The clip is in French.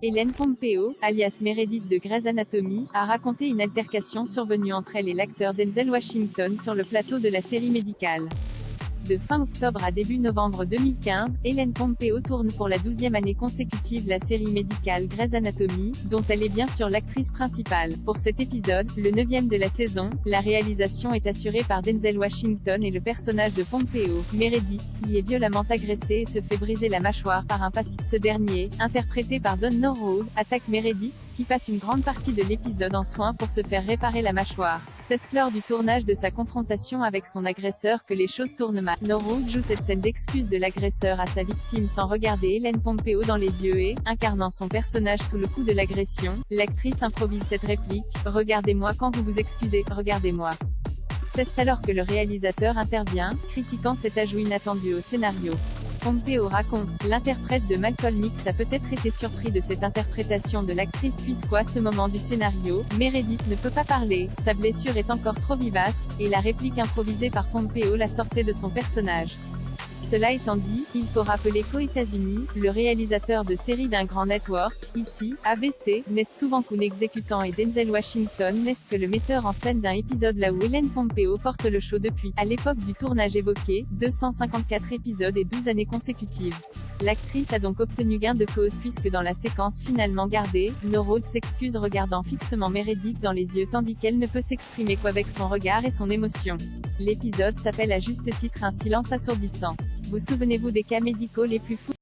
Ellen Pompeo, alias Meredith de Grey's Anatomy, a raconté une altercation survenue entre elle et l'acteur Denzel Washington sur le plateau de la série médicale. De fin octobre à début novembre 2015, Ellen Pompeo tourne pour la 12e année consécutive la série médicale Grey's Anatomy, dont elle est bien sûr l'actrice principale. Pour cet épisode, le 9e de la saison, la réalisation est assurée par Denzel Washington et le personnage de Pompeo, Meredith, y est violemment agressé et se fait briser la mâchoire par un patient. Ce dernier, interprété par Don Norwood, attaque Meredith, qui passe une grande partie de l'épisode en soins pour se faire réparer la mâchoire. C'est lors du tournage de sa confrontation avec son agresseur que les choses tournent mal. Norwood joue cette scène d'excuse de l'agresseur à sa victime sans regarder Ellen Pompeo dans les yeux et, incarnant son personnage sous le coup de l'agression, l'actrice improvise cette réplique: « Regardez-moi quand vous vous excusez, regardez-moi ». C'est alors que le réalisateur intervient, critiquant cet ajout inattendu au scénario. Pompeo raconte: « L'interprète de Malcolm X a peut-être été surpris de cette interprétation de l'actrice puisqu'à ce moment du scénario, Meredith ne peut pas parler, sa blessure est encore trop vivace, et la réplique improvisée par Pompeo la sortait de son personnage. » Cela étant dit, il faut rappeler qu'aux États-Unis, le réalisateur de séries d'un grand network, ici, ABC, n'est souvent qu'un exécutant et Denzel Washington n'est que le metteur en scène d'un épisode là où Ellen Pompeo porte le show depuis, à l'époque du tournage évoqué, 254 épisodes et 12 années consécutives. L'actrice a donc obtenu gain de cause puisque dans la séquence finalement gardée, Norwood s'excuse regardant fixement Meredith dans les yeux tandis qu'elle ne peut s'exprimer qu'avec son regard et son émotion. L'épisode s'appelle à juste titre Un silence assourdissant. Vous souvenez-vous des cas médicaux les plus fous?